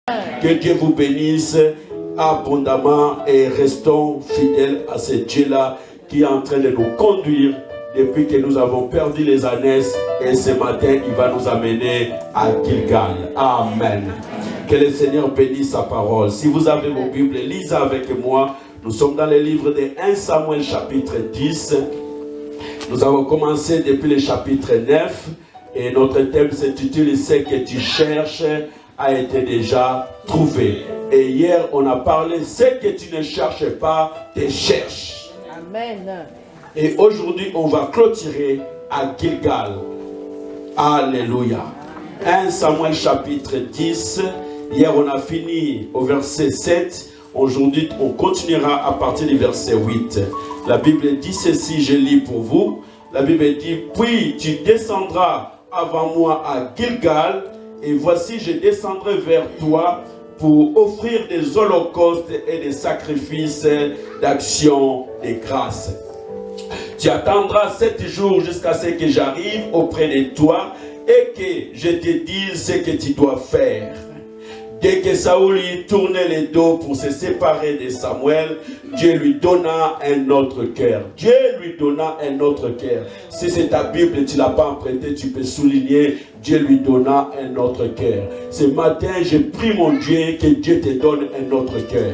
Que Dieu vous bénisse abondamment et restons fidèles à ce Dieu-là qui est en train de nous conduire depuis que nous avons perdu les ânesses et ce matin il va nous amener à Gilgal. Amen. Que le Seigneur bénisse sa parole. Si vous avez vos Bibles, lisez avec moi. Nous sommes dans le livre de 1 Samuel chapitre 10. Nous avons commencé depuis le chapitre 9 et notre thème s'intitule « Ce que tu cherches a été déjà trouvé ». Et hier on a parlé « Ce que tu ne cherches pas, te cherche ». Amen. Et aujourd'hui on va clôturer à Gilgal. Alléluia. 1 Samuel chapitre 10. Hier on a fini au verset 7. Aujourd'hui on continuera à partir du verset 8. La Bible dit ceci, je lis pour vous. La Bible dit, puis tu descendras avant moi à Gilgal, et voici je descendrai vers toi pour offrir des holocaustes et des sacrifices d'action de grâce. Tu attendras 7 jours jusqu'à ce que j'arrive auprès de toi et que je te dise ce que tu dois faire. Dès que Saoul y tournait le dos pour se séparer de Samuel, Dieu lui donna un autre cœur. Dieu lui donna un autre cœur. Si c'est ta Bible et tu ne l'as pas emprunté, tu peux souligner, Dieu lui donna un autre cœur. Ce matin, je prie mon Dieu que Dieu te donne un autre cœur.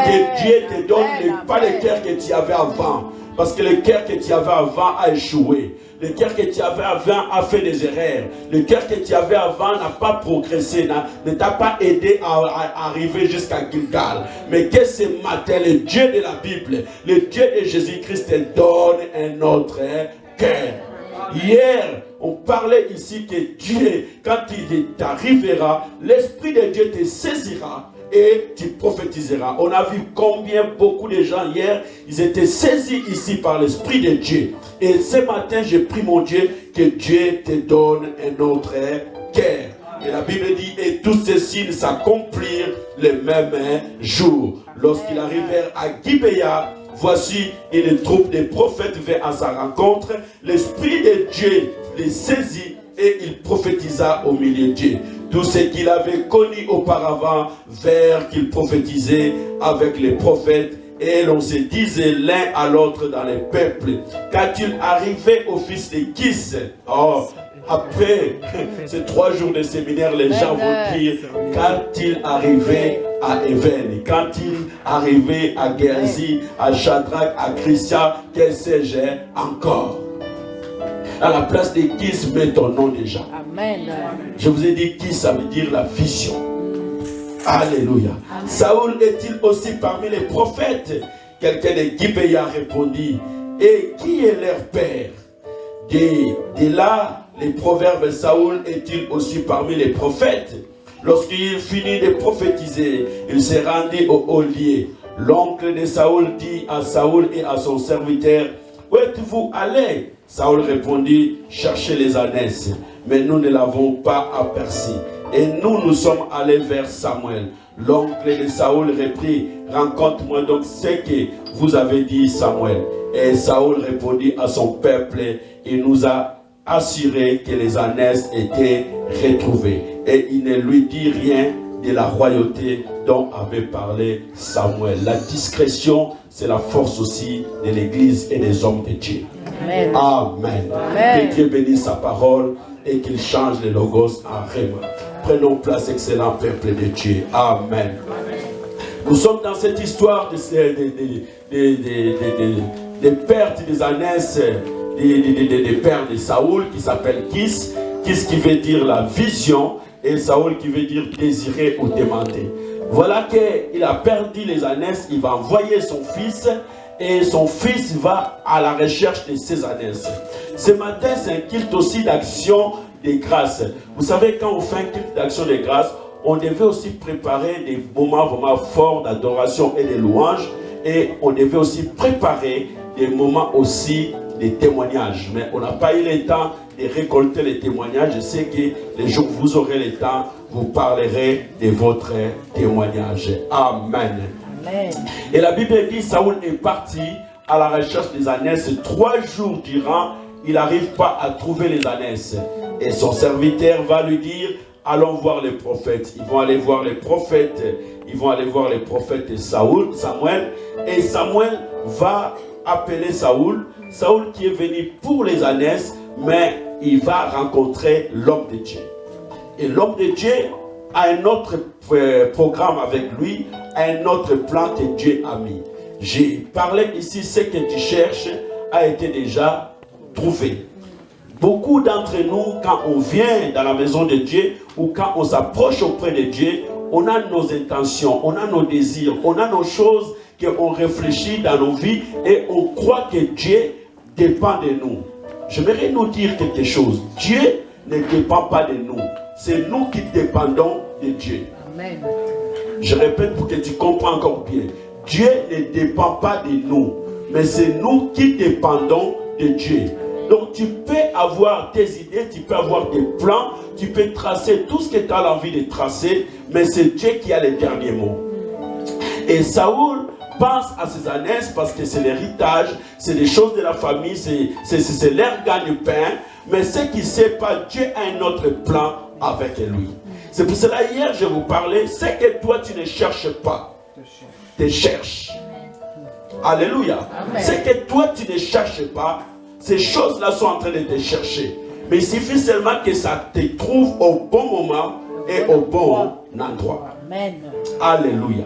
Que Dieu te donne pas le cœur que tu avais avant. Parce que le cœur que tu avais avant a échoué. Le cœur que tu avais avant a fait des erreurs. Le cœur que tu avais avant n'a pas progressé, ne t'a pas aidé à arriver jusqu'à Gilgal. Mais que ce matin, le Dieu de la Bible, le Dieu de Jésus-Christ te donne un autre cœur. Hier, on parlait ici que Dieu, quand il t'arrivera, l'Esprit de Dieu te saisira et tu prophétiseras. On a vu combien beaucoup de gens hier, ils étaient saisis ici par l'Esprit de Dieu. Et ce matin, je prie mon Dieu que Dieu te donne un autre cœur. Et la Bible dit, et tous ces signes s'accomplirent le même jour. Lorsqu'ils arrivèrent à Gibéa, voici une troupe de prophètes vint à sa rencontre. L'Esprit de Dieu les saisit et il prophétisa au milieu d'eux. Tout ce qu'il avait connu auparavant, vers qu'il prophétisait avec les prophètes, et l'on se disait l'un à l'autre dans les peuples. Quand-il arrivait au fils de Kis, après ces 3 jours de séminaire, les gens vont dire, quand il arrivait à Even, quand il arrivait à Géasi, à Shadrach, à Christian, que sais-je encore? À la place de Kis, mets ton nom déjà. Amen. Je vous ai dit Kis, ça veut dire la vision. Alléluia. Amen. Saoul est-il aussi parmi les prophètes? Quelqu'un de Gibéa répondit, et qui est leur père? De là, les proverbes, Saoul est-il aussi parmi les prophètes? Lorsqu'il finit de prophétiser, il s'est rendu au haut lieu. L'oncle de Saoul dit à Saoul et à son serviteur, où êtes-vous allés? Saoul répondit, cherchez les ânesses, mais nous ne l'avons pas aperçu. Et nous sommes allés vers Samuel. L'oncle de Saoul reprit, rencontre-moi donc ce que vous avez dit, Samuel. Et Saoul répondit à son peuple, il nous a assuré que les ânesses étaient retrouvées. Et il ne lui dit rien de la royauté dont avait parlé Samuel. La discrétion, c'est la force aussi de l'Église et des hommes de Dieu. Amen. Amen. Amen. Que Dieu bénisse sa parole et qu'il change les logos en rêve. Prenons place, excellent peuple de Dieu. Amen. Nous sommes dans cette histoire des pertes des ânesses des pères de Saoul qui s'appelle Kis. Kis qui veut dire la vision et Saoul qui veut dire désirer ou demander. Voilà qu'il a perdu les ânesses, il va envoyer son fils et son fils va à la recherche de ses ânesses. Ce matin, c'est un culte aussi d'action de grâce. Vous savez, quand on fait un culte d'action de grâce, on devait aussi préparer des moments vraiment forts d'adoration et de louange. Et on devait aussi préparer des moments aussi de témoignages. Mais on n'a pas eu le temps de récolter les témoignages. Je sais que les jours où vous aurez le temps, vous parlerez de votre témoignage. Amen. Amen. Et la Bible dit, Saoul est parti à la recherche des ânesses. 3 jours durant, il n'arrive pas à trouver les ânesses. Et son serviteur va lui dire, allons voir les prophètes. Ils vont aller voir les prophètes. Ils vont aller voir les prophètes de Samuel. Et Samuel va appeler Saoul. Saoul qui est venu pour les ânesses, mais il va rencontrer l'homme de Dieu. Et l'homme de Dieu a un autre programme avec lui, un autre plan que Dieu a mis. J'ai parlé ici, ce que tu cherches a été déjà trouvé. Beaucoup d'entre nous, quand on vient dans la maison de Dieu ou quand on s'approche auprès de Dieu, on a nos intentions, on a nos désirs, on a nos choses qu'on réfléchit dans nos vies et on croit que Dieu dépend de nous. J'aimerais nous dire quelque chose. Dieu ne dépend pas de nous. C'est nous qui dépendons de Dieu. Amen. Je répète pour que tu comprennes encore bien. Dieu ne dépend pas de nous, mais c'est nous qui dépendons de Dieu. Donc tu peux avoir tes idées, tu peux avoir des plans, tu peux tracer tout ce que tu as l'envie de tracer, mais c'est Dieu qui a les derniers mots. Et Saoul pense à ses ânesses parce que c'est l'héritage, c'est les choses de la famille, c'est leur gagne-pain, mais ce qu'il ne sait pas, Dieu a un autre plan avec lui. C'est pour cela hier je vous parlais, c'est que toi tu ne cherches pas, tu cherches. Alléluia. C'est que toi tu ne cherches pas, ces choses-là sont en train de te chercher. Mais il suffit seulement que ça te trouve au bon moment et au bon endroit. Amen. Alléluia.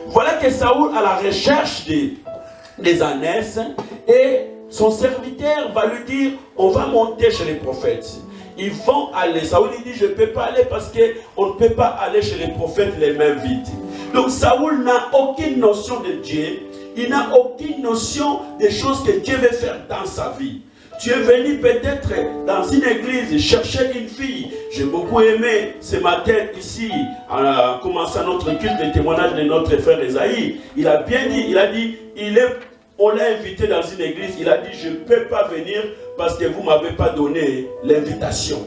Voilà que Saoul a la recherche des ânesses et son serviteur va lui dire, on va monter chez les prophètes. Ils vont aller. Saoul dit, je ne peux pas aller parce qu'on ne peut pas aller chez les prophètes les mains vides. Donc Saoul n'a aucune notion de Dieu. Il n'a aucune notion des choses que Dieu veut faire dans sa vie. Tu es venu peut-être dans une église chercher une fille. J'ai beaucoup aimé ce matin ici, en commençant notre culte de témoignage de notre frère Esaïe. Il a bien dit, on l'a invité dans une église, il a dit, je ne peux pas venir parce que vous ne m'avez pas donné l'invitation.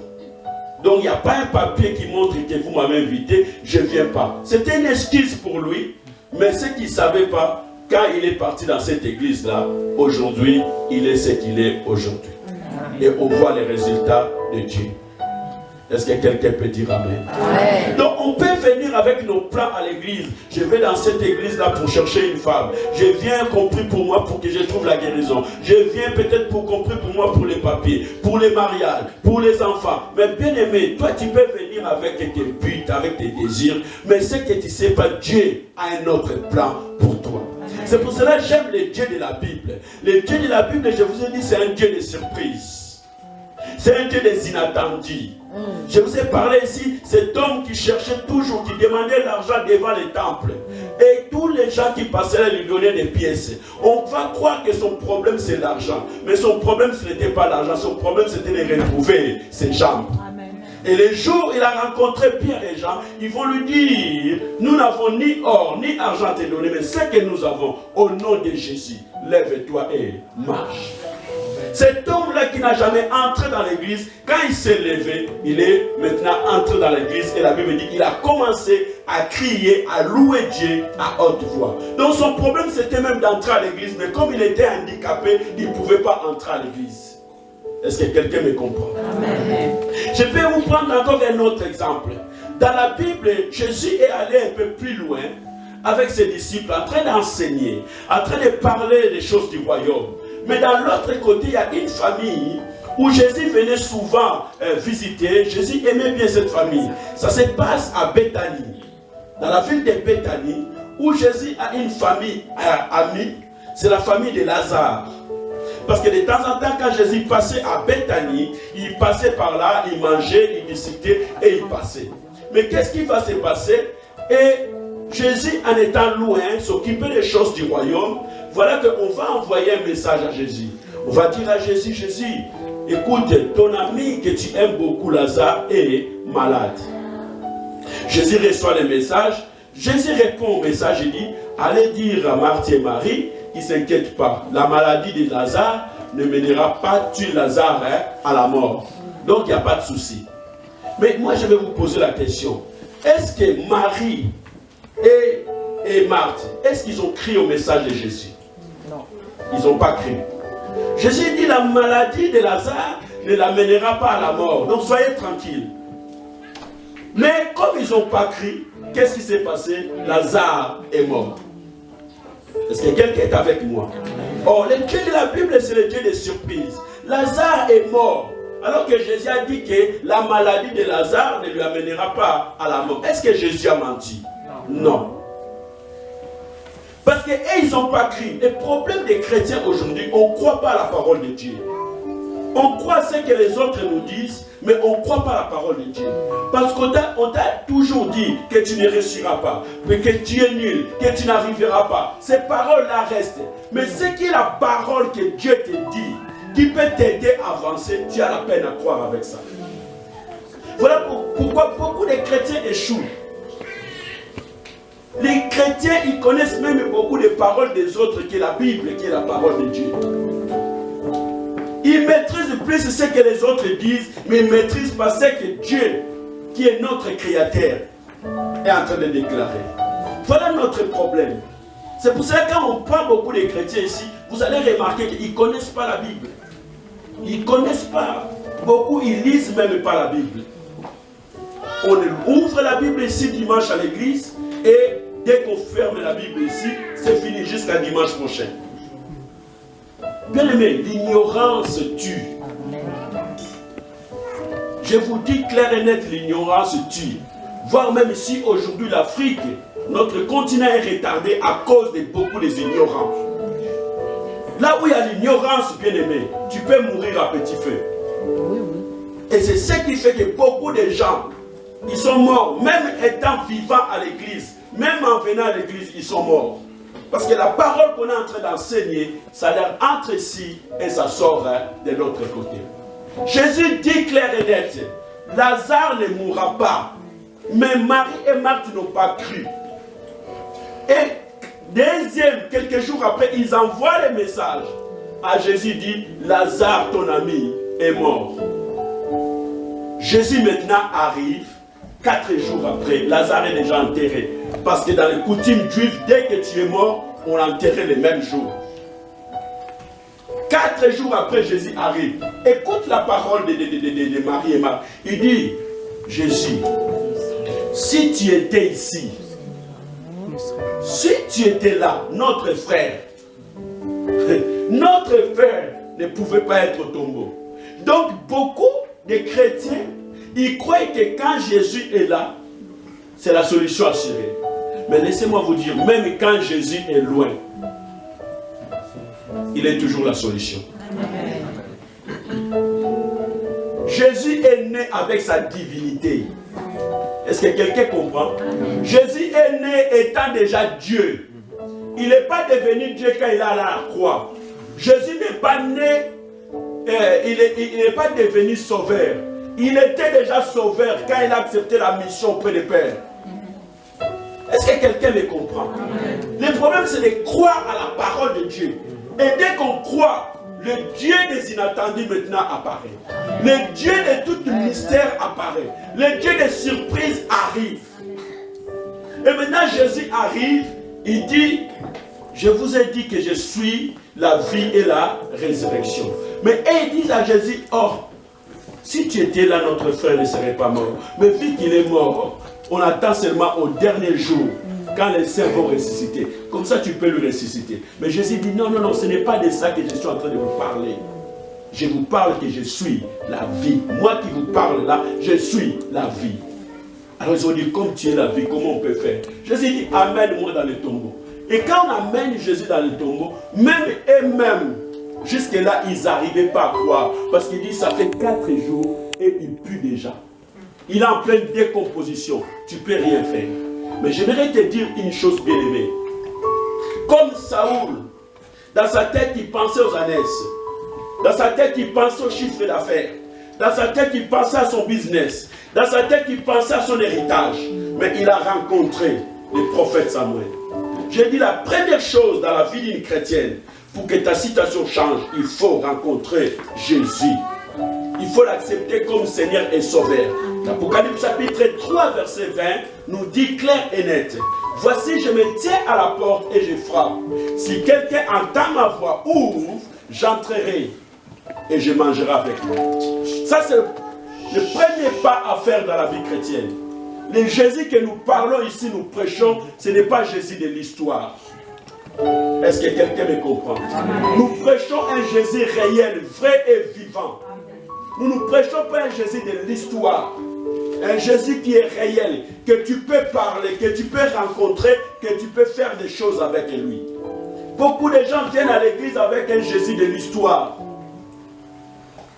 Donc il n'y a pas un papier qui montre que vous m'avez invité, je ne viens pas. C'était une excuse pour lui, mais ce qu'il ne savait pas, quand il est parti dans cette église-là, aujourd'hui, il est ce qu'il est aujourd'hui. Et on voit les résultats de Dieu. Est-ce que quelqu'un peut dire Amen? Amen. Donc on peut venir avec nos plans à l'église. Je vais dans cette église-là pour chercher une femme. Je viens compris pour moi pour que je trouve la guérison. Je viens peut-être pour compris pour moi pour les papiers, pour les mariages, pour les enfants. Mais bien aimé, toi tu peux venir avec tes buts, avec tes désirs. Mais ce que tu ne sais pas, Dieu a un autre plan pour toi. C'est pour cela que j'aime le Dieu de la Bible. Le Dieu de la Bible, je vous ai dit, c'est un Dieu de surprise. C'est un Dieu des inattendus. Je vous ai parlé ici, cet homme qui cherchait toujours, qui demandait l'argent devant les temples. Et tous les gens qui passaient lui donnaient des pièces. On va croire que son problème c'est l'argent. Mais son problème ce n'était pas l'argent, son problème c'était de retrouver ses jambes. Amen. Et le jour où il a rencontré Pierre et Jean, ils vont lui dire, nous n'avons ni or ni argent à te donner, mais ce que nous avons, au nom de Jésus, lève-toi et marche. Cet homme-là qui n'a jamais entré dans l'église, quand il s'est levé, il est maintenant entré dans l'église et la Bible dit qu'il a commencé à crier, à louer Dieu à haute voix. Donc son problème c'était même d'entrer à l'église, mais comme il était handicapé, il ne pouvait pas entrer à l'église. Est-ce que quelqu'un me comprend? Amen. Je vais vous prendre encore un autre exemple. Dans la Bible, Jésus est allé un peu plus loin avec ses disciples, en train d'enseigner, en train de parler des choses du royaume. Mais dans l'autre côté, il y a une famille où Jésus venait souvent visiter. Jésus aimait bien cette famille. Ça se passe à Béthanie, dans la ville de Béthanie, où Jésus a une famille amie. C'est la famille de Lazare. Parce que de temps en temps, quand Jésus passait à Béthanie, il passait par là, il mangeait, il discutait et il passait. Mais qu'est-ce qui va se passer? Et Jésus, en étant loin, s'occupait des choses du royaume. Voilà qu'on va envoyer un message à Jésus. On va dire à Jésus, Jésus, écoute, ton ami que tu aimes beaucoup, Lazare, est malade. Jésus reçoit le message. Jésus répond au message et dit, allez dire à Marthe et Marie, ils ne s'inquiètent pas. La maladie de Lazare ne mènera pas tuer Lazare à la mort. Donc il n'y a pas de souci. Mais moi je vais vous poser la question. Est-ce que Marie et Marthe, est-ce qu'ils ont crié au message de Jésus? Non. Ils n'ont pas crié. Jésus dit la maladie de Lazare ne l'amènera pas à la mort. Donc soyez tranquilles. Mais comme ils n'ont pas cru, qu'est-ce qui s'est passé? Lazare est mort. Est-ce que quelqu'un est avec moi? Or, le Dieu de la Bible, c'est le Dieu des surprises. Lazare est mort. Alors que Jésus a dit que la maladie de Lazare ne lui amènera pas à la mort. Est-ce que Jésus a menti? Non. Parce qu'ils n'ont pas cru. Le problème des chrétiens aujourd'hui, on ne croit pas à la parole de Dieu. On croit ce que les autres nous disent, mais on ne croit pas à la parole de Dieu. Parce qu'on t'a toujours dit que tu ne réussiras pas, que tu es nul, que tu n'arriveras pas. Ces paroles-là restent. Mais ce qui est la parole que Dieu te dit, qui peut t'aider à avancer, tu as la peine à croire avec ça. Voilà pourquoi beaucoup de chrétiens échouent. Les chrétiens, ils connaissent même beaucoup de paroles des autres que la Bible, qui est la parole de Dieu. Ils maîtrisent plus ce que les autres disent, mais ils ne maîtrisent pas ce que Dieu, qui est notre créateur, est en train de déclarer. Voilà notre problème. C'est pour ça que quand on parle beaucoup de chrétiens ici, vous allez remarquer qu'ils ne connaissent pas la Bible. Ils ne connaissent pas. Beaucoup, ils lisent même pas la Bible. On ouvre la Bible ici dimanche à l'église et dès qu'on ferme la Bible ici, c'est fini jusqu'à dimanche prochain. Bien aimé, l'ignorance tue. Je vous dis clair et net, l'ignorance tue. Voire même ici, aujourd'hui, l'Afrique, notre continent est retardé à cause de beaucoup des ignorants. Là où il y a l'ignorance, bien aimé, tu peux mourir à petit feu. Et c'est ce qui fait que beaucoup de gens, ils sont morts, même étant vivants à l'église, même en venant à l'église, ils sont morts. Parce que la parole qu'on est en train d'enseigner, ça leur entre ici et ça sort de l'autre côté. Jésus dit clair et net, Lazare ne mourra pas, mais Marie et Marthe n'ont pas cru. Et deuxième, quelques jours après, ils envoient le message à Jésus, dit, Lazare, ton ami, est mort. Jésus maintenant arrive, 4 jours après, Lazare est déjà enterré. Parce que dans les coutumes juives, dès que tu es mort, on l'enterrait le même jour. 4 jours après, Jésus arrive. Écoute la parole de Marie et Marthe. Il dit, Jésus, si tu étais ici, si tu étais là, notre frère ne pouvait pas être au tombeau. Donc, beaucoup de chrétiens, ils croient que quand Jésus est là, c'est la solution assurée. Mais laissez-moi vous dire, même quand Jésus est loin, il est toujours la solution. Jésus est né avec sa divinité. Est-ce que quelqu'un comprend? Jésus est né étant déjà Dieu. Il n'est pas devenu Dieu quand il est à la croix. Jésus n'est pas né, il n'est pas devenu sauveur. Il était déjà sauveur quand il a accepté la mission auprès du Père. Est-ce que quelqu'un me comprend? Le problème, c'est de croire à la parole de Dieu. Et dès qu'on croit, le Dieu des inattendus maintenant apparaît. Le Dieu de tout mystère apparaît. Le Dieu des surprises arrive. Et maintenant, Jésus arrive, il dit, je vous ai dit que je suis la vie et la résurrection. Mais ils disent à Jésus, oh, si tu étais là, notre frère ne serait pas mort. Mais vu qu'il est mort, on attend seulement au dernier jour, quand les saints vont ressusciter. Comme ça, tu peux le ressusciter. Mais Jésus dit, non, non, non, ce n'est pas de ça que je suis en train de vous parler. Je vous parle que je suis la vie. Moi qui vous parle là, je suis la vie. Alors ils ont dit, comme tu es la vie, comment on peut faire? Jésus dit, amène-moi dans le tombeau. Et quand on amène Jésus dans le tombeau, même eux-mêmes, jusque-là, ils n'arrivaient pas à croire. Parce qu'il dit, ça fait 4 jours et il pue déjà. Il est en pleine décomposition. Tu ne peux rien faire. Mais j'aimerais te dire une chose bien aimée. Comme Saoul, dans sa tête, il pensait aux ânesses. Dans sa tête, il pensait au chiffre d'affaires. Dans sa tête, il pensait à son business. Dans sa tête, il pensait à son héritage. Mais il a rencontré le prophète Samuel. J'ai dit la première chose dans la vie d'une chrétienne, pour que ta situation change, il faut rencontrer Jésus. Il faut l'accepter comme Seigneur et Sauveur. L'Apocalypse chapitre 3, verset 20 nous dit clair et net. Voici, je me tiens à la porte et je frappe. Si quelqu'un entend ma voix, ouvre, j'entrerai et je mangerai avec lui. Ça, c'est le premier pas à faire dans la vie chrétienne. Le Jésus que nous parlons ici, nous prêchons, ce n'est pas Jésus de l'histoire. Est-ce que quelqu'un me comprend? Nous prêchons un Jésus réel, vrai et vivant. Nous ne prêchons pas un Jésus de l'histoire. Un Jésus qui est réel, que tu peux parler, que tu peux rencontrer, que tu peux faire des choses avec lui. Beaucoup de gens viennent à l'église avec un Jésus de l'histoire.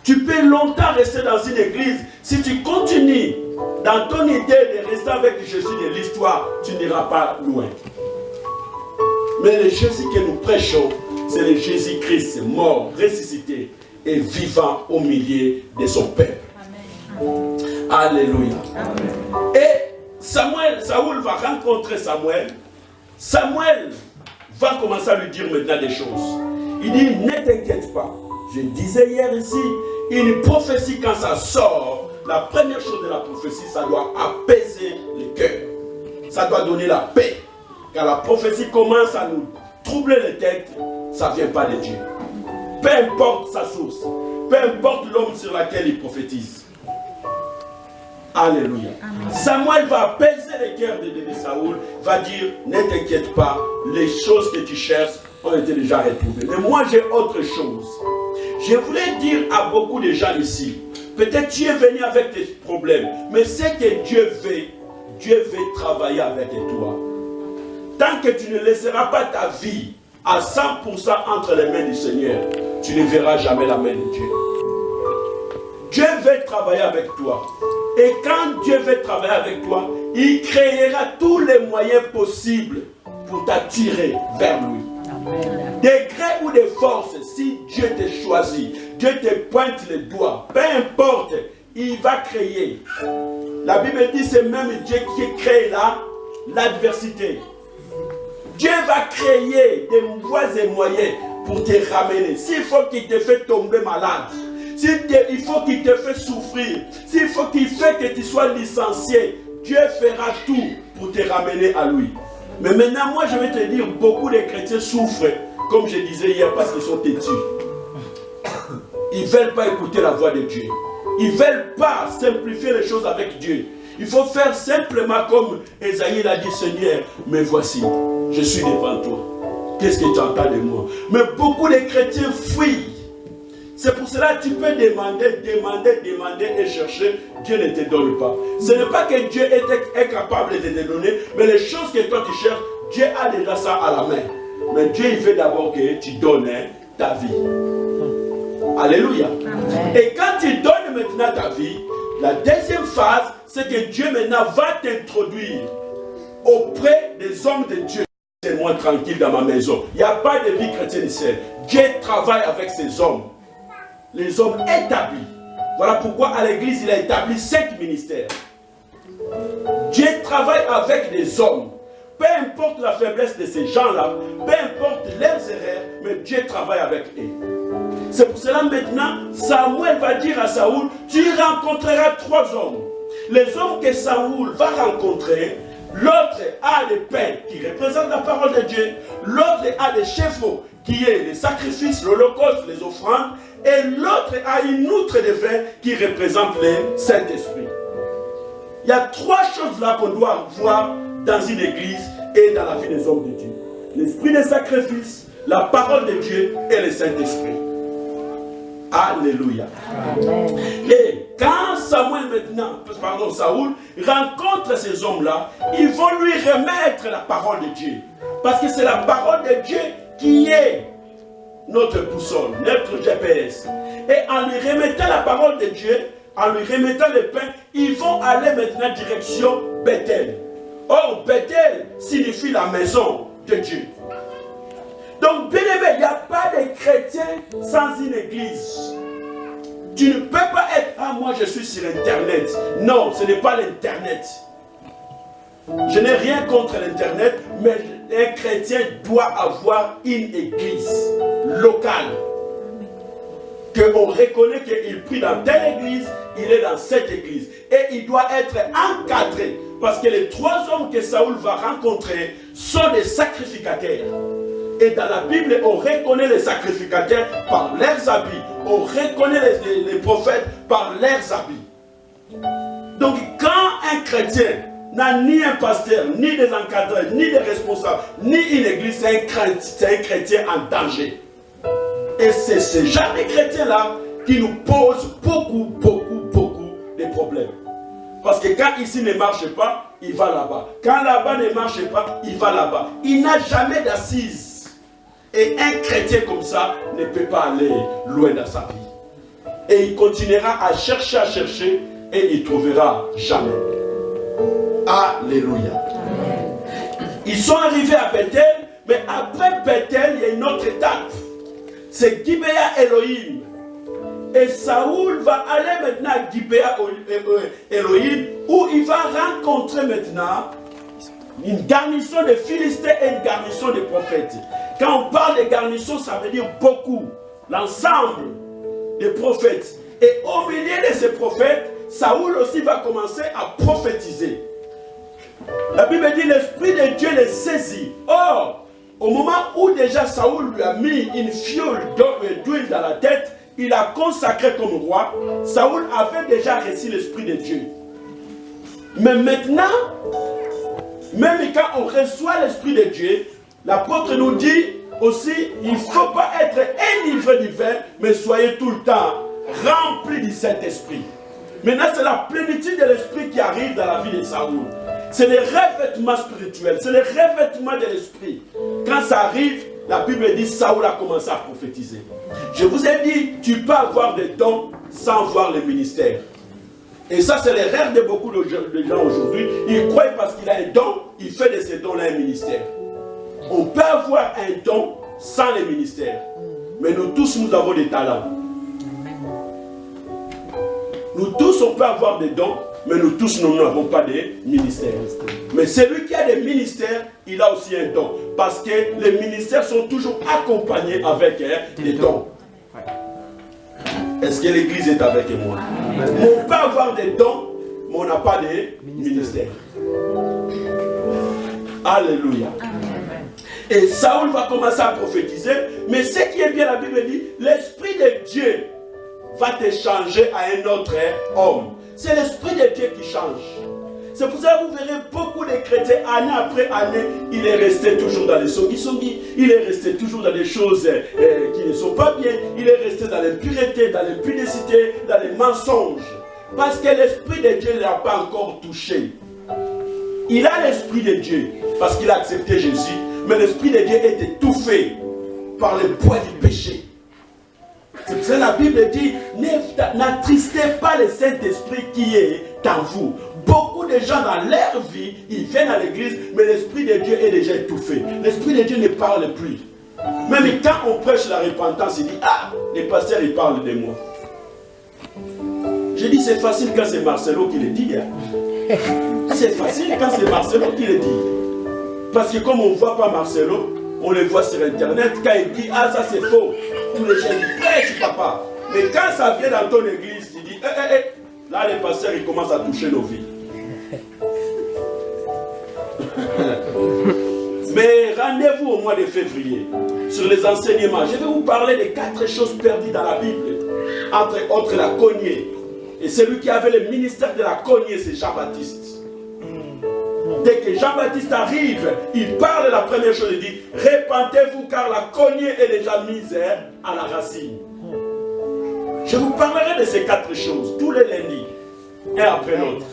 Tu peux longtemps rester dans une église. Si tu continues dans ton idée de rester avec Jésus de l'histoire, tu n'iras pas loin. Mais le Jésus que nous prêchons, c'est le Jésus-Christ mort, ressuscité et vivant au milieu de son peuple. Amen. Alléluia. Amen. Et Saoul va rencontrer Samuel. Samuel va commencer à lui dire maintenant des choses. Il dit, ne t'inquiète pas. Je disais hier ici, une prophétie quand ça sort, la première chose de la prophétie, ça doit apaiser le cœur. Ça doit donner la paix. Quand la prophétie commence à nous troubler les têtes, ça ne vient pas de Dieu. Peu importe sa source, peu importe l'homme sur lequel il prophétise. Alléluia. Amen. Samuel va apaiser le cœur de Saoul, va dire, ne t'inquiète pas, les choses que tu cherches ont été déjà retrouvées. Mais moi j'ai autre chose. Je voulais dire à beaucoup de gens ici, peut-être tu es venu avec tes problèmes, mais ce que Dieu veut travailler avec toi. Tant que tu ne laisseras pas ta vie à 100% entre les mains du Seigneur, tu ne verras jamais la main de Dieu. Dieu veut travailler avec toi. Et quand Dieu veut travailler avec toi, il créera tous les moyens possibles pour t'attirer vers lui. Amen. Des gré ou des forces, si Dieu te choisit, Dieu te pointe les doigts, peu importe, il va créer. La Bible dit c'est même Dieu qui crée l'adversité. Dieu va créer des voies et moyens pour te ramener. S'il faut qu'il te fait tomber malade, il faut qu'il te fait souffrir, s'il faut qu'il fait que tu sois licencié, Dieu fera tout pour te ramener à lui. Mais maintenant, moi je vais te dire, beaucoup de chrétiens souffrent, comme je disais hier, parce qu'ils sont têtus. Ils ne veulent pas écouter la voix de Dieu. Ils ne veulent pas simplifier les choses avec Dieu. Il faut faire simplement comme Esaïe l'a dit, Seigneur, me voici, je suis devant toi. Qu'est-ce que tu entends de moi? Mais beaucoup de chrétiens fuient. C'est pour cela que tu peux demander et chercher. Dieu ne te donne pas. Ce n'est pas que Dieu est capable de te donner, mais les choses que toi tu cherches, Dieu a déjà ça à la main. Mais Dieu il veut d'abord que tu donnes ta vie. Alléluia. Amen. Et quand tu donnes maintenant ta vie, la deuxième phase, c'est que Dieu maintenant va t'introduire auprès des hommes de Dieu. C'est moi tranquille dans ma maison. Il n'y a pas de vie chrétienne ici. Dieu travaille avec ces hommes. Les hommes établis. Voilà pourquoi à l'église il a établi 5 ministères. Dieu travaille avec des hommes. Peu importe la faiblesse de ces gens-là, peu importe leurs erreurs, mais Dieu travaille avec eux. C'est pour cela maintenant, Samuel va dire à Saoul, tu rencontreras 3 hommes. Les hommes que Saoul va rencontrer, l'autre a des pains qui représentent la parole de Dieu, l'autre a des chevaux qui est les sacrifices, l'holocauste, les offrandes, et l'autre a une outre de vin qui représente le Saint-Esprit. Il y a 3 choses là qu'on doit voir dans une église et dans la vie des hommes de Dieu. L'esprit des sacrifices, la parole de Dieu et le Saint-Esprit. Alléluia. Amen. Et quand Saoul rencontre ces hommes-là, ils vont lui remettre la parole de Dieu. Parce que c'est la parole de Dieu qui est notre boussole, notre GPS. Et en lui remettant la parole de Dieu, en lui remettant le pain, ils vont aller maintenant direction Bethel. Or, Bethel signifie la maison de Dieu. Donc, bien aimé, il n'y a pas de chrétien sans une église. Tu ne peux pas être, ah moi je suis sur Internet. Non, ce n'est pas l'Internet. Je n'ai rien contre l'Internet, mais un chrétien doit avoir une église locale. Qu'on reconnaît qu'il prie dans telle église, il est dans cette église. Et il doit être encadré. Parce que les 3 hommes que Saoul va rencontrer sont des sacrificateurs. Et dans la Bible, on reconnaît les sacrificateurs par leurs habits. On reconnaît les prophètes par leurs habits. Donc quand un chrétien n'a ni un pasteur, ni des encadreurs, ni des responsables, ni une église, c'est un chrétien en danger. Et c'est ce genre de chrétien-là qui nous pose beaucoup de problèmes. Parce que quand ici ne marche pas, il va là-bas. Quand là-bas ne marche pas, il va là-bas. Il n'a jamais d'assise. Et un chrétien comme ça ne peut pas aller loin dans sa vie. Et il continuera à chercher, et il ne trouvera jamais. Alléluia. Ils sont arrivés à Bethel, mais après Bethel, il y a une autre étape. C'est Gibéa Elohim. Et Saoul va aller maintenant à Gibéa Elohim, où il va rencontrer maintenant une garnison de Philistins et une garnison de prophètes. Quand on parle de garnison, ça veut dire beaucoup. L'ensemble des prophètes. Et au milieu de ces prophètes, Saoul aussi va commencer à prophétiser. La Bible dit l'Esprit de Dieu les saisit. Or, au moment où déjà Saoul lui a mis une fiole d'huile dans la tête, il a consacré comme roi, Saoul avait déjà reçu l'Esprit de Dieu. Mais maintenant, même quand on reçoit l'Esprit de Dieu, l'apôtre nous dit aussi, il ne faut pas être enivré du vin, mais soyez tout le temps remplis du Saint-Esprit. Maintenant, c'est la plénitude de l'Esprit qui arrive dans la vie de Saoul. C'est le revêtement spirituel, c'est le revêtement de l'Esprit. Quand ça arrive, la Bible dit Saoul a commencé à prophétiser. Je vous ai dit, tu peux avoir des dons sans voir le ministère. Et ça, c'est l'erreur de beaucoup de gens aujourd'hui. Ils croient parce qu'il a un don, il fait de ces dons-là un ministère. On peut avoir un don sans le ministère. Mais nous tous, nous avons des talents. Nous tous, on peut avoir des dons, mais nous tous, nous n'avons pas de ministère. Mais celui qui a des ministères, il a aussi un don. Parce que les ministères sont toujours accompagnés avec des dons. Est-ce que l'Église est avec moi? On peut avoir des dons, mais on n'a pas de ministère. Alléluia. Et Saoul va commencer à prophétiser. Mais ce qui est bien, la Bible dit, l'Esprit de Dieu va te changer à un autre homme. C'est l'Esprit de Dieu qui change. C'est pour ça que vous verrez beaucoup de chrétiens, année après année, il est resté toujours dans les songi-songi, il est resté toujours dans des choses qui ne sont pas bien, il est resté dans l'impureté, dans l'impudicité, dans les mensonges. Parce que l'Esprit de Dieu ne l'a pas encore touché. Il a l'Esprit de Dieu, parce qu'il a accepté Jésus, mais l'Esprit de Dieu est étouffé par le poids du péché. C'est pour ça que la Bible dit, n'attristez pas le Saint-Esprit qui est en vous. Beaucoup de gens dans leur vie, ils viennent à l'église, mais l'Esprit de Dieu est déjà étouffé. L'Esprit de Dieu ne parle plus. Même quand on prêche la repentance, il dit, ah, les pasteurs, ils parlent de moi. J'ai dit, c'est facile quand c'est Marcelo qui le dit. Hein. C'est facile quand c'est Marcelo qui le dit. Parce que comme on ne voit pas Marcelo, on le voit sur Internet, quand il dit, ah, ça c'est faux. Tous les gens disent, prêche, papa. Mais quand ça vient dans ton église, tu dis, là, les pasteurs, ils commencent à toucher nos vies. Mais rendez-vous au mois de février sur les enseignements. Je vais vous parler des 4 choses perdues dans la Bible. Entre autres, la cognée. Et celui qui avait le ministère de la cognée, c'est Jean-Baptiste. Dès que Jean-Baptiste arrive, il parle la première chose, il dit, répentez-vous car la cognée est déjà mise à la racine. Je vous parlerai de ces 4 choses tous les lundis, un après l'autre.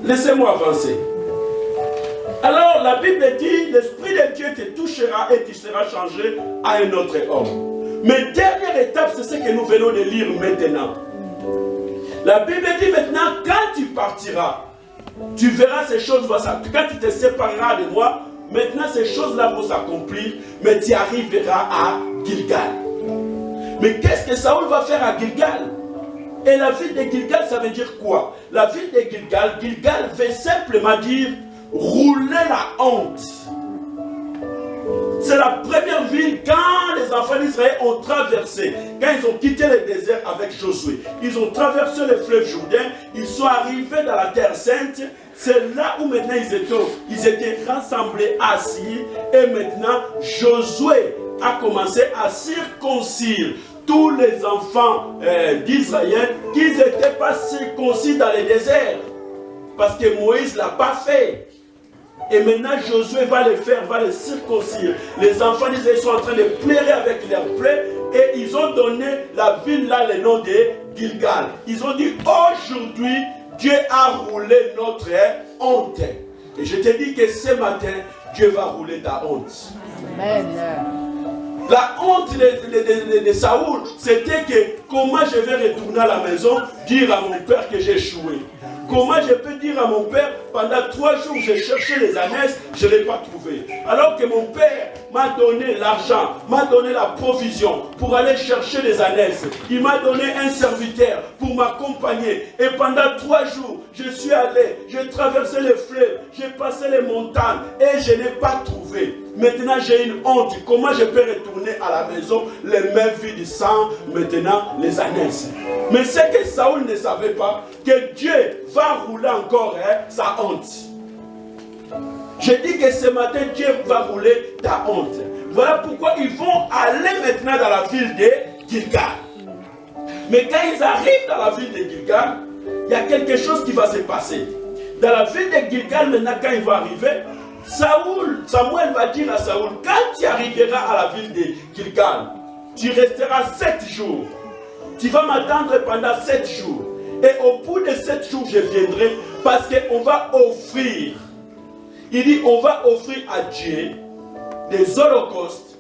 Laissez-moi avancer. Alors la Bible dit, l'Esprit de Dieu te touchera et tu seras changé à un autre homme. Mais dernière étape, c'est ce que nous venons de lire maintenant. La Bible dit maintenant, quand tu partiras, tu verras ces choses, quand tu te sépareras de moi, maintenant ces choses-là vont s'accomplir, mais tu arriveras à Gilgal. Mais qu'est-ce que Saoul va faire à Gilgal? Et la ville de Gilgal, ça veut dire quoi? La ville de Gilgal, Gilgal veut simplement dire rouler la honte. C'est la première ville quand les enfants d'Israël ont traversé, quand ils ont quitté le désert avec Josué. Ils ont traversé le fleuve Jourdain, ils sont arrivés dans la terre sainte. C'est là où maintenant ils étaient rassemblés, assis. Et maintenant, Josué a commencé à circoncire tous les enfants d'Israël qui n'étaient pas circoncis dans le désert. parce que Moïse ne l'a pas fait. Et maintenant, Josué va les faire, va les circoncire. Les enfants d'Israël sont en train de pleurer avec leurs plaies. Et ils ont donné la ville là le nom de Gilgal. Ils ont dit, aujourd'hui, Dieu a roulé notre honte. Et je te dis que ce matin, Dieu va rouler ta honte. Amen. La honte de Saoul, c'était que comment je vais retourner à la maison, dire à mon père que j'ai échoué. Comment je peux dire à mon père, pendant 3 jours, j'ai cherché les ânesses, je ne l'ai pas trouvé. Alors que mon père m'a donné l'argent, m'a donné la provision pour aller chercher les ânesses. Il m'a donné un serviteur pour m'accompagner. Et pendant 3 jours, je suis allé, j'ai traversé les fleuves, j'ai passé les montagnes et je n'ai pas trouvé. Maintenant, j'ai une honte. Comment je peux retourner à la maison, les mains vides sans maintenant les ânesses? Mais ce que Saoul ne savait pas, que Dieu va rouler encore sa honte. Je dis que ce matin, Dieu va rouler ta honte. Voilà pourquoi ils vont aller maintenant dans la ville de Gilgal. Mais quand ils arrivent dans la ville de Gilgal, il y a quelque chose qui va se passer. Dans la ville de Gilgal, maintenant, quand il va arriver, Samuel va dire à Saoul, quand tu arriveras à la ville de Gilgal, tu resteras 7 jours. Tu vas m'attendre pendant 7 jours. Et au bout de 7 jours, je viendrai parce qu'on va offrir. Il dit, on va offrir à Dieu des holocaustes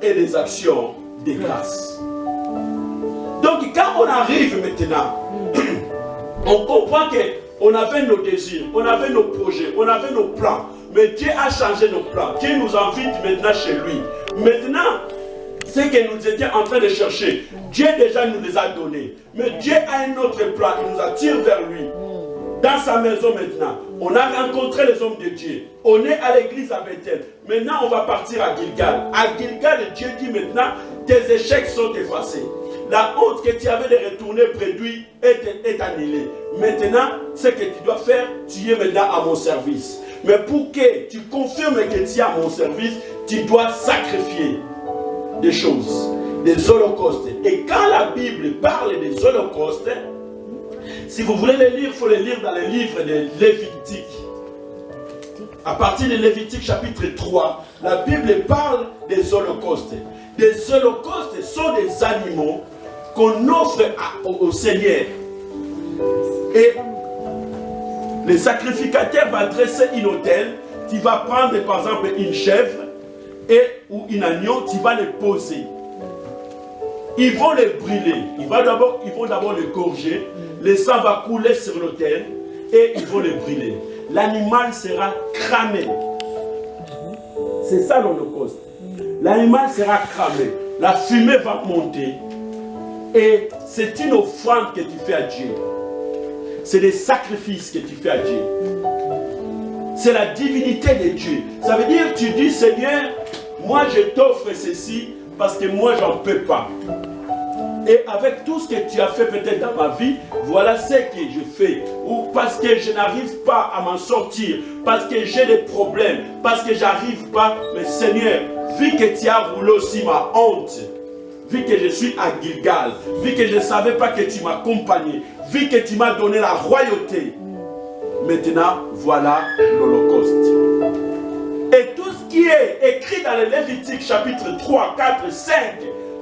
et des actions de grâce. Donc quand on arrive maintenant, on comprend qu'on avait nos désirs, on avait nos projets, on avait nos plans. Mais Dieu a changé nos plans. Dieu nous invite maintenant chez lui. Maintenant, ce que nous étions en train de chercher, Dieu déjà nous les a donnés. Mais Dieu a un autre plan. Il nous attire vers lui. Dans sa maison maintenant, on a rencontré les hommes de Dieu. On est à l'église à Bethel. Maintenant, on va partir à Gilgal. À Gilgal, Dieu dit maintenant, tes échecs sont effacés. La honte que tu avais de retourner près de lui est annulée. Maintenant, ce que tu dois faire, tu es maintenant à mon service. Mais pour que tu confirmes que tu es à mon service, tu dois sacrifier des choses, des holocaustes. Et quand la Bible parle des holocaustes, si vous voulez les lire, il faut les lire dans les livres de Lévitique. À partir de Lévitique chapitre 3, la Bible parle des holocaustes. Des holocaustes sont des animaux qu'on offre au Seigneur. Et le sacrificateur va dresser un autel. Tu vas prendre par exemple une chèvre ou un agneau, tu vas les poser. Ils vont les brûler. Ils vont d'abord les gorger. Le sang va couler sur l'autel et ils vont les brûler. L'animal sera cramé. C'est ça l'Holocauste. L'animal sera cramé. La fumée va monter. Et c'est une offrande que tu fais à Dieu. C'est des sacrifices que tu fais à Dieu. C'est la divinité de Dieu. Ça veut dire que tu dis, Seigneur, moi je t'offre ceci parce que moi j'en peux pas. Et avec tout ce que tu as fait peut-être dans ma vie, voilà ce que je fais. Ou parce que je n'arrive pas à m'en sortir, parce que j'ai des problèmes, parce que j'arrive pas. Mais Seigneur, vu que tu as roulé aussi ma honte, vu que je suis à Gilgal, vu que je ne savais pas que tu m'accompagnais, vu que tu m'as donné la royauté, maintenant, voilà l'Holocauste. Et tout ce qui est écrit dans le Lévitique chapitre 3, 4, 5,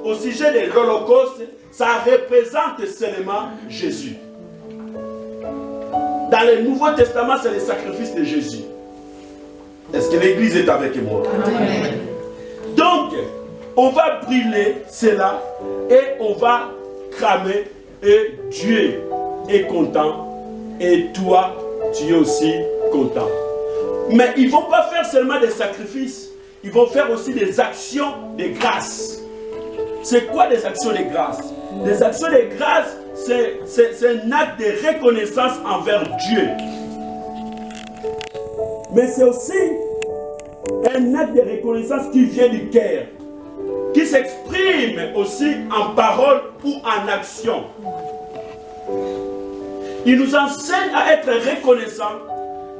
au sujet de l'Holocauste, ça représente seulement Jésus. Dans le Nouveau Testament, c'est le sacrifice de Jésus. Est-ce que l'Église est avec moi? Amen. Donc, on va brûler cela et on va cramer et Dieu est content et toi, tu es aussi content. Mais ils ne vont pas faire seulement des sacrifices, ils vont faire aussi des actions de grâce. C'est quoi des actions de grâce? Des actions de grâce, c'est un acte de reconnaissance envers Dieu. Mais c'est aussi un acte de reconnaissance qui vient du cœur, qui s'exprime aussi en parole ou en action. Il nous enseigne à être reconnaissant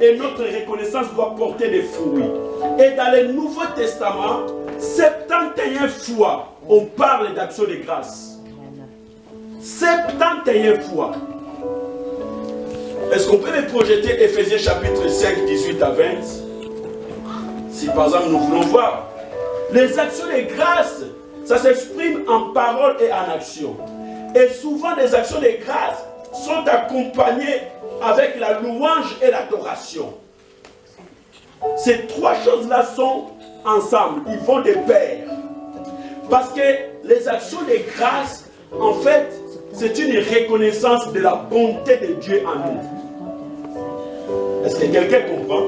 et notre reconnaissance doit porter des fruits. Et dans le Nouveau Testament, 71 fois, on parle d'action de grâce. 71 fois. Est-ce qu'on peut les projeter Éphésiens chapitre 5, 18 à 20? Si par exemple nous voulons voir. Les actions de grâce, ça s'exprime en parole et en action. Et souvent les actions de grâce sont accompagnées avec la louange et l'adoration. Ces trois choses-là sont ensemble, ils vont de pair. Parce que les actions de grâce, en fait, c'est une reconnaissance de la bonté de Dieu en nous. Est-ce que quelqu'un comprend?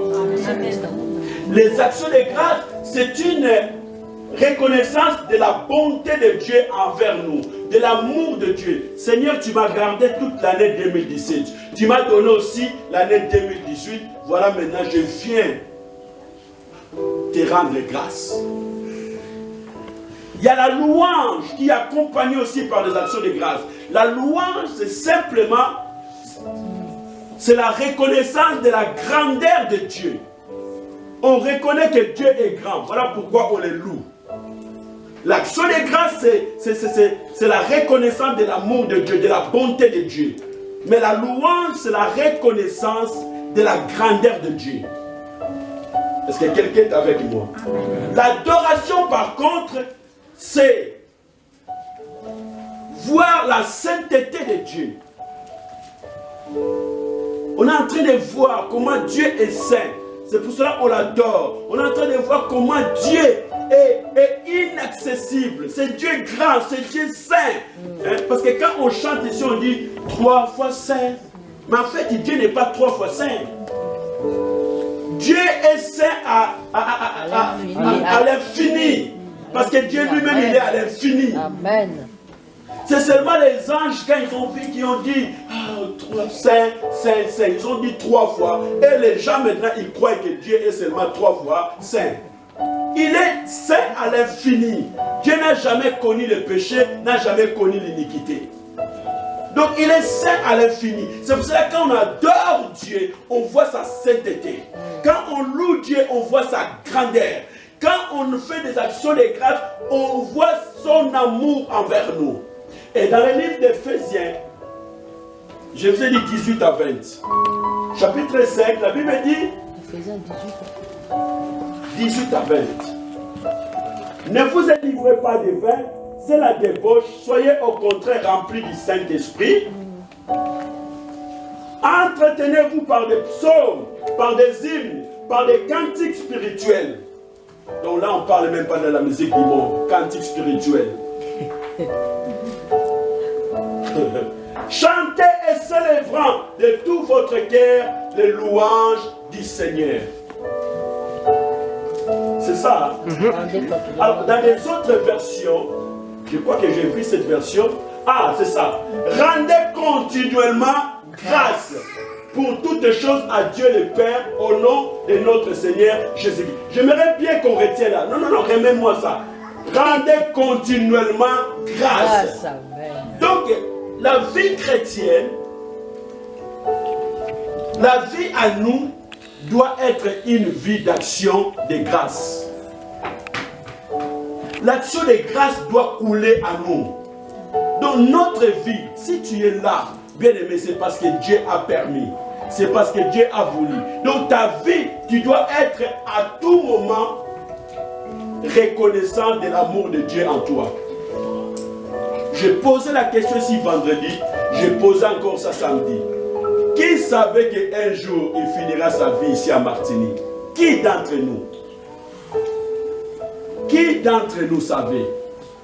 Les actions de grâce, c'est une reconnaissance de la bonté de Dieu envers nous, de l'amour de Dieu. Seigneur, tu m'as gardé toute l'année 2017. Tu m'as donné aussi l'année 2018. Voilà, maintenant je viens te rendre grâce. Il y a la louange qui est accompagnée aussi par des actions de grâce. La louange, c'est simplement, c'est la reconnaissance de la grandeur de Dieu. On reconnaît que Dieu est grand. Voilà pourquoi on le loue. L'action de grâce, c'est la reconnaissance de l'amour de Dieu, de la bonté de Dieu. Mais la louange, c'est la reconnaissance de la grandeur de Dieu. Est-ce que quelqu'un est avec moi? L'adoration, par contre, c'est voir la sainteté de Dieu. On est en train de voir comment Dieu est saint. C'est pour cela qu'on l'adore. On est en train de voir comment Dieu est inaccessible. C'est Dieu grand, c'est Dieu saint. Parce que quand on chante ici, on dit 3 fois saint. Mais en fait, Dieu n'est pas 3 fois saint. Dieu est saint à l'infini. Parce que Dieu lui-même, il est à l'infini. Amen. C'est seulement les anges, quand ils ont vu, qui ont dit saint, saint, saint. Ils ont dit 3 fois. Et les gens maintenant, ils croient que Dieu est seulement 3 fois saint. Il est saint à l'infini. Dieu n'a jamais connu le péché, n'a jamais connu l'iniquité. Donc il est saint à l'infini. C'est pour cela que quand on adore Dieu, on voit sa sainteté. Quand on loue Dieu, on voit sa grandeur. Quand on fait des actions de grâce, on voit son amour envers nous. Et dans le livre d'Éphésiens, je vous ai dit 18 à 20. Chapitre 5, la Bible dit 18 à 20. Ne vous livrez pas de vin, c'est la débauche. Soyez au contraire remplis du Saint-Esprit. Entretenez-vous par des psaumes, par des hymnes, par des cantiques spirituels. Donc là, on ne parle même pas de la musique du monde, cantique spirituel. Chantez et célébrant de tout votre cœur les louanges du Seigneur. C'est ça. Alors, dans les autres versions, je crois que j'ai vu cette version. Ah, c'est ça. Rendez continuellement grâce pour toutes choses à Dieu le Père au nom de notre Seigneur Jésus-Christ. J'aimerais bien qu'on retienne là. Non, remets-moi ça. Rendez continuellement grâce. Donc, la vie chrétienne, la vie à nous doit être une vie d'action de grâce. L'action de grâce doit couler à nous. Dans notre vie, si tu es là, bien aimé, c'est parce que Dieu a permis. C'est parce que Dieu a voulu. Donc ta vie, tu dois être à tout moment reconnaissant de l'amour de Dieu en toi. J'ai posé la question ici vendredi, j'ai posé encore ça samedi. Qui savait qu'un jour il finira sa vie ici à Martinique? Qui d'entre nous? Qui d'entre nous savait?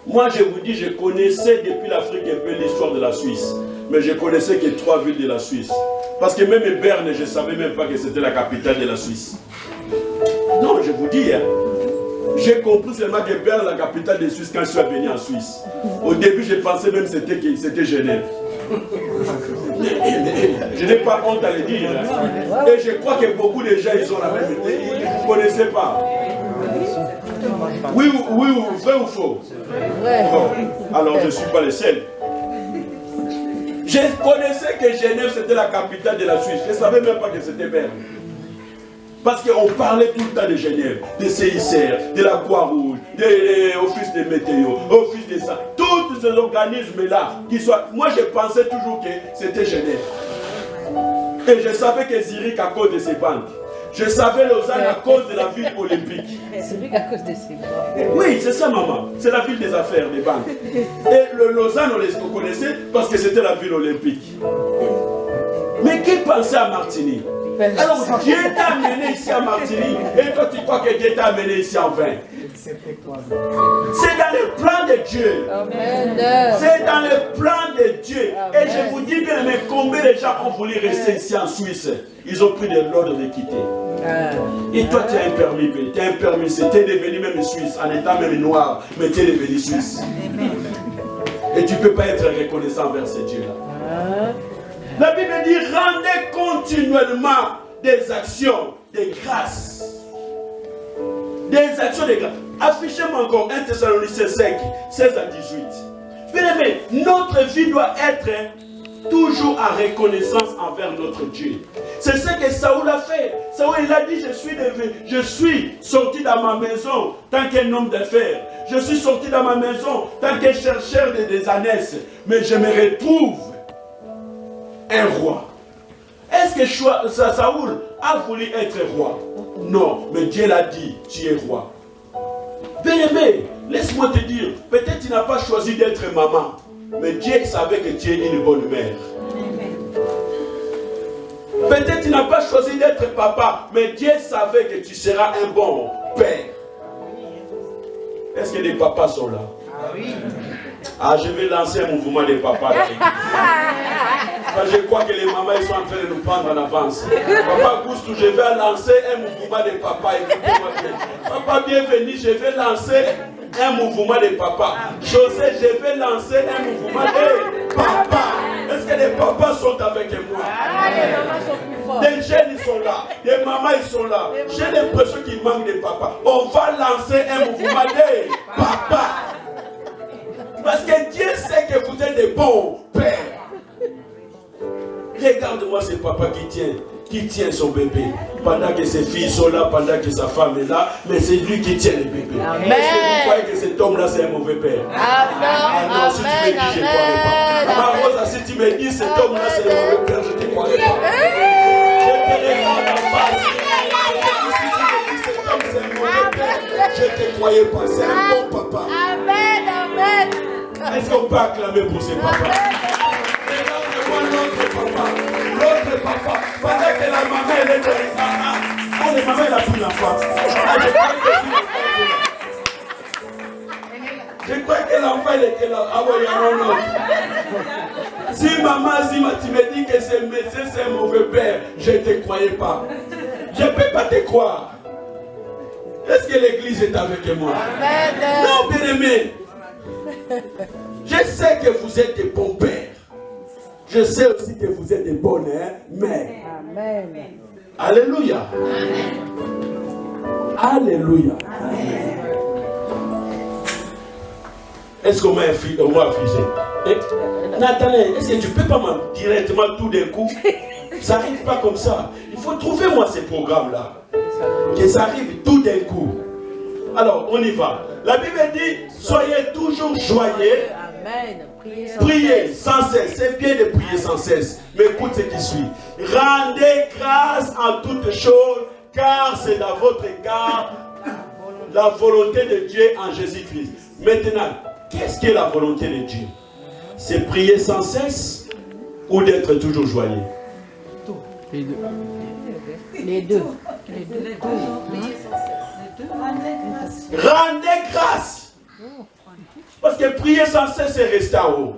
Moi je vous dis, je connaissais depuis l'Afrique un peu l'histoire de la Suisse. Mais je connaissais que 3 villes de la Suisse. Parce que même Berne, je ne savais même pas que c'était la capitale de la Suisse. Non, je vous dis, hein. J'ai compris seulement que Berne est la capitale de Suisse quand je suis venu en Suisse. Au début, je pensais même que c'était Genève. Je n'ai pas honte à le dire. Hein. Et je crois que beaucoup de gens, ils ont la même idée. Ils ne connaissaient pas. Oui, vrai ou faux? Bon, alors je ne suis pas le seul. Je connaissais que Genève c'était la capitale de la Suisse. Je ne savais même pas que c'était Berne. Parce qu'on parlait tout le temps de Genève, de CICR, de la Croix-Rouge, de l'Office de météo, Office de ça. Tous ces organismes-là, qui soient. Moi je pensais toujours que c'était Genève. Et je savais que Zurich à cause de ses banques. Je savais Lausanne à cause de la ville olympique. Zurich à cause de ses banques. Oui, c'est ça, maman. C'est la ville des affaires, des banques. Et le Lausanne, on connaissait parce que c'était la ville olympique. Mais qui pensait à Martigny? Alors, Dieu t'a amené ici à Martigny et toi, tu crois que Dieu t'a amené ici en vain. C'est dans le plan de Dieu. C'est dans le plan de Dieu. Et je vous dis bien, mais combien de gens ont voulu rester ici en Suisse? Ils ont pris de l'ordre de quitter. Et toi, tu as un permis B, tu as un permis C, tu es devenu même Suisse, en étant même noir, mais tu es devenu Suisse. Et tu ne peux pas être reconnaissant envers ce Dieu-là. La Bible dit, rendez continuellement des actions de grâce. Des actions de grâce. Affichez-moi encore 1 Thessaloniciens 5, 16 à 18. Bien aimé, notre vie doit être toujours en reconnaissance envers notre Dieu. C'est ce que Saoul a fait. Saoul, il a dit, je suis sorti dans ma maison tant qu'un homme d'affaires. Je suis sorti dans ma maison tant qu'un chercheur des ânesses. Mais je me retrouve un roi. Est-ce que Saoul a voulu être roi? Non, mais Dieu l'a dit, tu es roi. Bien-aimé, laisse-moi te dire, peut-être tu n'as pas choisi d'être maman, mais Dieu savait que tu es une bonne mère. Peut-être tu n'as pas choisi d'être papa, mais Dieu savait que tu seras un bon père. Est-ce que les papas sont là? Ah, je vais lancer un mouvement des papas là. Je crois que les mamans ils sont en train de nous prendre en avance. Papa Goustou, je vais lancer un mouvement des papas. Écoutez-moi bien. Papa, bienvenue, je vais lancer un mouvement des papas. José, je vais lancer un mouvement des papas. Est-ce que les papas sont avec moi? Les mamans sont plus fortes. Des jeunes ils sont là, des mamans ils sont là. J'ai l'impression qu'il manque des papas. On va lancer un mouvement des papas. Parce que Dieu sait que vous êtes des bons pères. Regarde-moi ce papa qui tient son bébé. Pendant que ses filles sont là, pendant que sa femme est là, mais c'est lui qui tient le bébé. Est-ce que vous croyez que cet homme-là c'est un mauvais père? Non, si tu me dis, je ne croirais pas. Ma Rosa, si tu me dis cet homme-là c'est un mauvais père, je ne te croirais pas. Je te regarde en face. Si tu me dis cet homme c'est un mauvais père, je ne te croyais pas. C'est un bon papa. Est-ce qu'on peut acclamer pour ces papas? Regarde-moi l'autre papa, pendant que la maman elle est dans les mamans elle a pris l'enfant. Je crois que l'enfant elle était là. Ah ouais, non. Si maman Zima tu me dis que ce médecin c'est un mauvais père, je ne te croyais pas. Je ne peux pas te croire. Est-ce que l'église est avec moi? Non, bien aimé. Je sais que vous êtes des bons pères. Je sais aussi que vous êtes des bonnes mères. Amen. Alléluia. Alléluia. Est-ce qu'on m'a affligé? Nathanaël, est-ce que tu ne peux pas me directement tout d'un coup? Ça n'arrive pas comme ça. Il faut trouver moi ces programmes-là. Que ça arrive tout d'un coup. Alors, on y va. La Bible dit, soyez toujours joyeux. Amen. Priez sans cesse. C'est bien de prier sans cesse. Mais écoute ce qui suit. Rendez grâce en toutes choses, car c'est dans votre égard la volonté de Dieu en Jésus-Christ. Maintenant, qu'est-ce que la volonté de Dieu? C'est prier sans cesse ou d'être toujours joyeux? Les deux. Les deux. Rendez grâce. Parce que prier sans cesse, c'est rester en haut.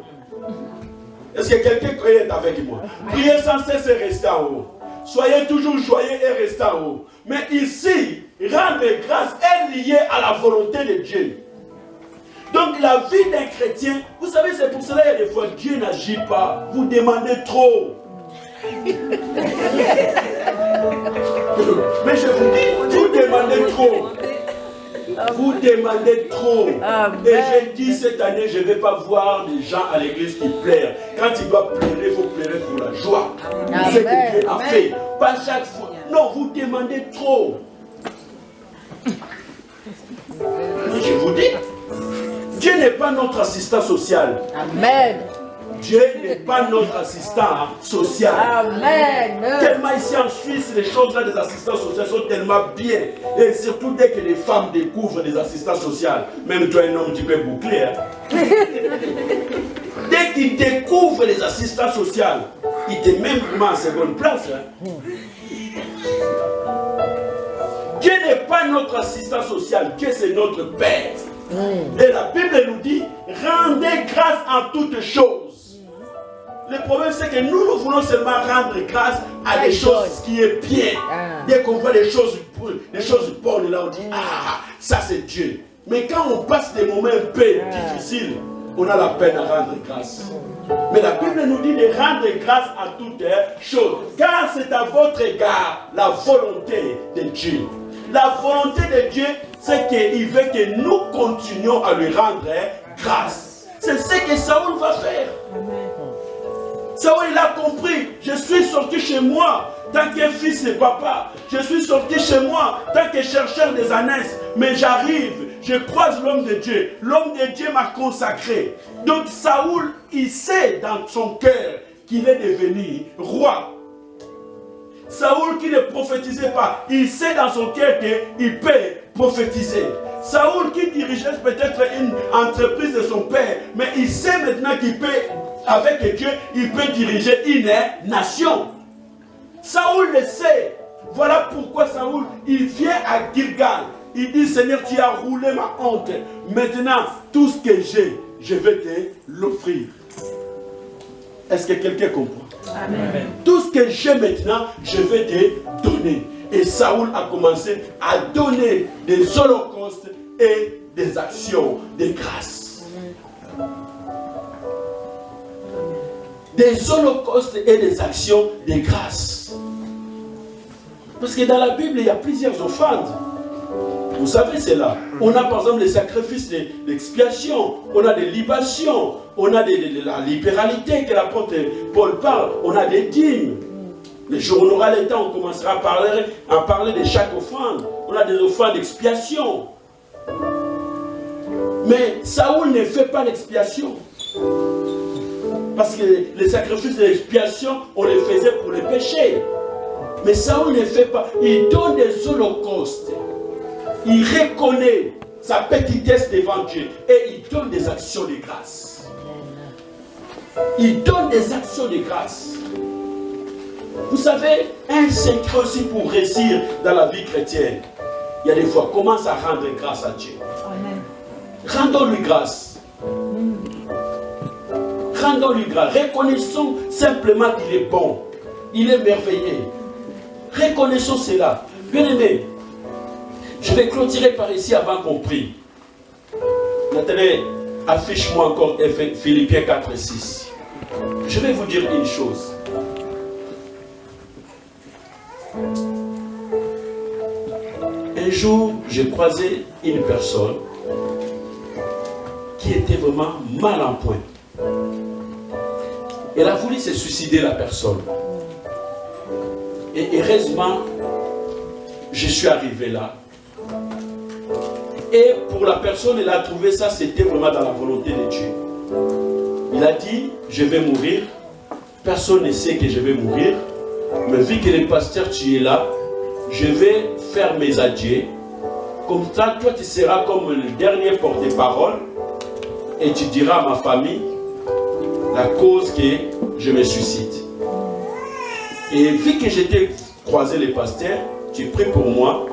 Est-ce que quelqu'un est avec moi? Prier sans cesse, c'est rester en haut. Soyez toujours joyeux et restez en haut. Mais ici, rendre grâce est lié à la volonté de Dieu. Donc la vie d'un chrétien, vous savez, c'est pour cela qu'il y a des fois, Dieu n'agit pas. Vous demandez trop. Mais je vous dis, vous demandez trop. Vous demandez trop. Et j'ai dit cette année, je ne vais pas voir des gens à l'église qui pleurent. Quand il doit pleurer, il faut pleurer pour la joie. C'est ce que Dieu a fait. Pas chaque fois. Non, vous demandez trop. Je vous dis, Dieu n'est pas notre assistant social. Amen. Dieu n'est pas notre assistant social. Amen. Tellement ici en Suisse, les choses là des assistants sociaux sont tellement bien. Et surtout dès que les femmes découvrent des assistants sociaux, même toi un homme tu peux boucler. Hein. Dès qu'ils découvrent les assistants sociaux, ils te mettent vraiment en seconde place. Hein. Dieu n'est pas notre assistant social, Dieu c'est notre Père. Et la Bible nous dit, rendez grâce en toutes choses. Le problème c'est que nous voulons seulement rendre grâce à des choses qui est bien. Dès qu'on voit des choses bonnes, là on dit, ah, ça c'est Dieu. Mais quand on passe des moments un peu difficiles, on a la peine à rendre grâce. Mais la Bible nous dit de rendre grâce à toutes choses. Car c'est à votre égard la volonté de Dieu. La volonté de Dieu, c'est qu'il veut que nous continuions à lui rendre grâce. C'est ce que Saoul va faire. Saoul, il a compris. Je suis sorti chez moi tant qu'un fils de papa. Je suis sorti chez moi tant que chercheur des ânesses. Mais j'arrive, je croise l'homme de Dieu. L'homme de Dieu m'a consacré. Donc Saoul, il sait dans son cœur qu'il est devenu roi. Saoul qui ne prophétisait pas, il sait dans son cœur qu'il peut prophétiser. Saoul qui dirigeait peut-être une entreprise de son père, mais il sait maintenant qu'il peut, avec Dieu, il peut diriger une nation. Saoul le sait. Voilà pourquoi Saoul, il vient à Gilgal. Il dit, Seigneur, tu as roulé ma honte. Maintenant, tout ce que j'ai, je vais te l'offrir. Est-ce que quelqu'un comprend? Amen. Tout ce que j'ai maintenant, je vais te donner. Et Saoul a commencé à donner des holocaustes et des actions de grâce. Des holocaustes et des actions de grâce. Parce que dans la Bible, il y a plusieurs offrandes. Vous savez, c'est là. On a par exemple les sacrifices d'expiation, on a des libations, on a la libéralité que l'apôtre Paul parle, on a des dîmes. Les jours où on aura le temps, on commencera à parler de chaque offrande. On a des offrandes d'expiation. Mais Saoul ne fait pas l'expiation. Parce que les sacrifices d'expiation, on les faisait pour les péchés. Mais Saoul ne fait pas. Il donne des holocaustes. Il reconnaît sa petitesse devant Dieu et il donne des actions de grâce. Il donne des actions de grâce. Vous savez, un secret aussi pour réussir dans la vie chrétienne. Il y a des fois, commence à rendre grâce à Dieu. Rendons-lui grâce. Rendons-lui grâce. Reconnaissons simplement qu'il est bon. Il est merveilleux. Reconnaissons cela. Bien aimé, je vais clôturer par ici avant qu'on prie. Maintenant, affiche-moi encore Philippiens 4:6. Je vais vous dire une chose. Un jour, j'ai croisé une personne qui était vraiment mal en point. Elle a voulu se suicider, la personne. Et heureusement, je suis arrivé là. Et pour la personne, elle a trouvé ça, c'était vraiment dans la volonté de Dieu. Il a dit, je vais mourir. Personne ne sait que je vais mourir. Mais vu que le pasteur, tu es là, je vais faire mes adieux. Comme ça, toi, tu seras comme le dernier porte-parole. Et tu diras à ma famille la cause que je me suicide. Et vu que j'étais croisé le pasteur, tu pries pour moi.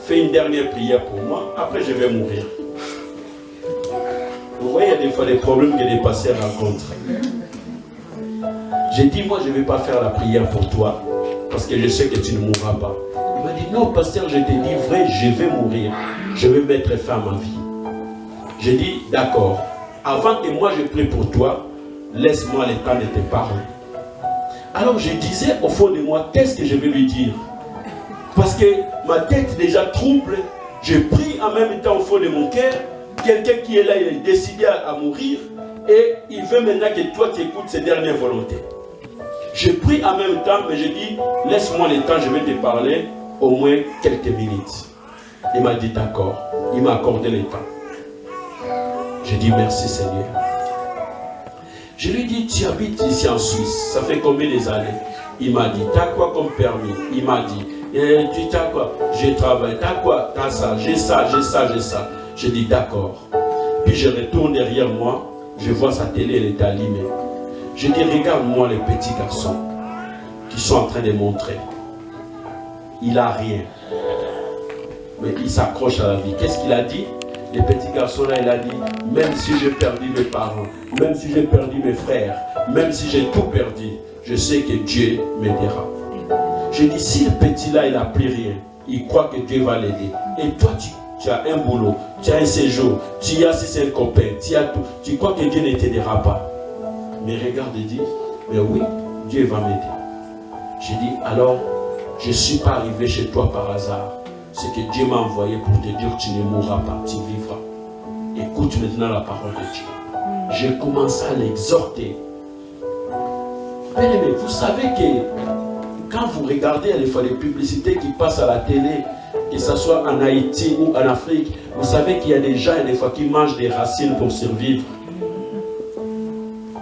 Fais une dernière prière pour moi, après je vais mourir. Vous voyez, il y a des fois des problèmes que les pasteurs rencontrent. J'ai dit, moi je ne vais pas faire la prière pour toi, parce que je sais que tu ne mourras pas. Il m'a dit, non pasteur, je te dis vrai, je vais mourir. Je vais mettre fin à ma vie. J'ai dit, d'accord, avant que moi je prie pour toi, laisse-moi le temps de te parler. Alors je disais au fond de moi, qu'est-ce que je vais lui dire? Parce que ma tête déjà trouble, je prie en même temps au fond de mon cœur. Quelqu'un qui est là, il est décidé à mourir et il veut maintenant que toi tu écoutes ses dernières volontés. Je prie en même temps, mais je dis, laisse-moi le temps, je vais te parler au moins quelques minutes. Il m'a dit d'accord, il m'a accordé le temps. Je dis merci Seigneur. Je lui dis, tu habites ici en Suisse, ça fait combien des années? Il m'a dit, t'as quoi comme permis? Il m'a dit, tu t'as quoi? J'ai travaillé, t'as quoi? T'as ça, j'ai ça, j'ai ça, j'ai ça. Je dis, d'accord. Puis je retourne derrière moi, je vois sa télé, elle est allumée. Je dis, regarde-moi les petits garçons qui sont en train de montrer. Il n'a rien. Mais il s'accroche à la vie. Qu'est-ce qu'il a dit? Les petits garçons là, il a dit, même si j'ai perdu mes parents, même si j'ai perdu mes frères, même si j'ai tout perdu, je sais que Dieu m'aidera. Je dis, si le petit là, il n'a plus rien, il croit que Dieu va l'aider. Et toi, tu as un boulot, tu as un séjour, tu as si c'est un copain, tu as tout. Tu crois que Dieu ne t'aidera pas. Mais regarde et dis, mais oui, Dieu va m'aider. J'ai dit, alors, je ne suis pas arrivé chez toi par hasard. C'est que Dieu m'a envoyé pour te dire que tu ne mourras pas, tu vivras. Écoute maintenant la parole de Dieu. J'ai commencé à l'exhorter. Mais vous savez que quand vous regardez des fois les publicités qui passent à la télé, que ce soit en Haïti ou en Afrique, vous savez qu'il y a des gens des fois qui mangent des racines pour survivre.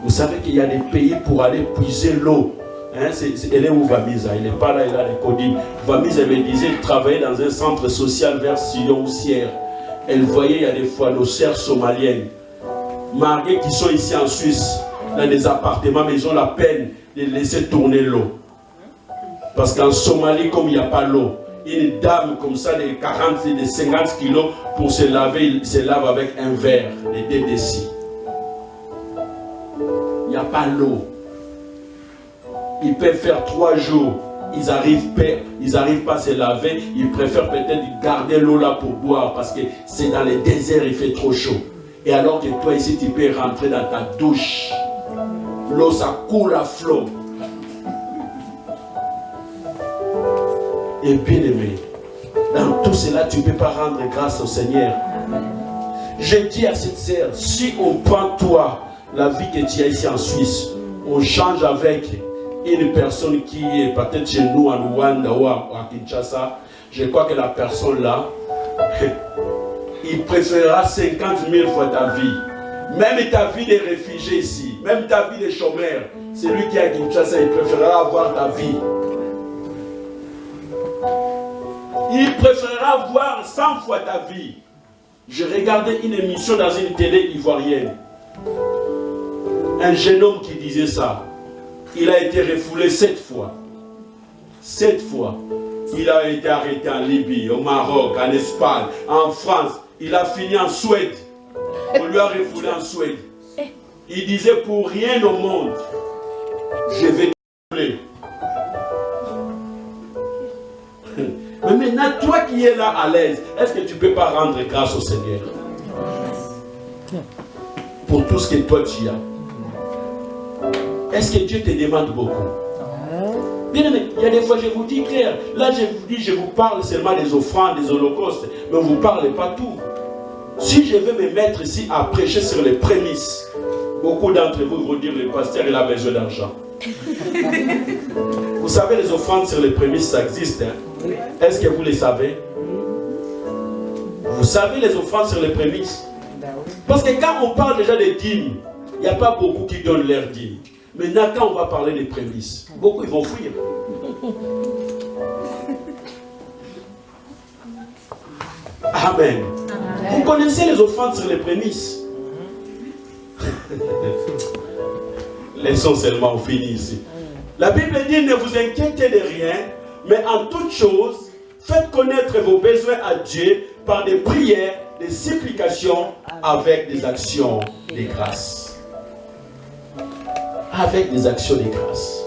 Vous savez qu'il y a des pays pour aller puiser l'eau. Hein, elle est où Vamisa? Il n'est pas là, il a les codines. Vamisa me disait qu'il travaillait dans un centre social vers Sion ou Sierre. Elle voyait, il y a des fois nos sœurs somaliennes, mariées qui sont ici en Suisse, dans des appartements, mais ils ont la peine de laisser tourner l'eau. Parce qu'en Somalie, comme il n'y a pas l'eau, une dame comme ça de 40, de 50 kilos, pour se laver, il se lave avec un verre de 2 décis. Il n'y a pas l'eau. Ils peuvent faire 3 jours. Ils n'arrivent pas à se laver. Ils préfèrent peut-être garder l'eau là pour boire parce que c'est dans les déserts, il fait trop chaud. Et alors que toi ici, tu peux rentrer dans ta douche. L'eau, ça coule à flot. Et bien aimé, dans tout cela, tu ne peux pas rendre grâce au Seigneur. Je dis à cette sœur, si on prend toi, la vie que tu as ici en Suisse, on change avec une personne qui est peut-être chez nous en Rwanda ou à Kinshasa, je crois que la personne là, il préférera 50 000 fois ta vie. Même ta vie de réfugié ici, même ta vie de chômeur, celui qui est à Kinshasa, il préférera avoir ta vie. Il préférera avoir 100 fois ta vie. Je regardais une émission dans une télé ivoirienne. Un jeune homme qui disait ça. Il a été refoulé 7 fois. 7 fois. Il a été arrêté en Libye, au Maroc, en Espagne, en France. Il a fini en Suède. On lui a refoulé en Suède. Il disait, pour rien au monde, je vais te refouler. Mais maintenant, toi qui es là à l'aise, est-ce que tu ne peux pas rendre grâce au Seigneur pour tout ce que toi tu as? Est-ce que Dieu te demande beaucoup? Bien aimé, il y a des fois, je vous dis clair, là je vous dis, je vous parle seulement des offrandes, des holocaustes, mais vous ne parlez pas tout. Si je vais me mettre ici à prêcher sur les prémices, beaucoup d'entre vous vont dire, le pasteur il a besoin d'argent. Vous savez, les offrandes sur les prémices, ça existe. Hein? Est-ce que vous les savez? Vous savez les offrandes sur les prémices? Parce que quand on parle déjà des dîmes, il n'y a pas beaucoup qui donnent leurs dîmes. Maintenant, quand on va parler des prémices, beaucoup ils vont fuir. Amen. Vous connaissez les offrandes sur les prémices? Laissons seulement finir ici. La Bible dit, ne vous inquiétez de rien, mais en toute chose, faites connaître vos besoins à Dieu par des prières, des supplications, avec des actions de grâce. Avec des actions de grâce.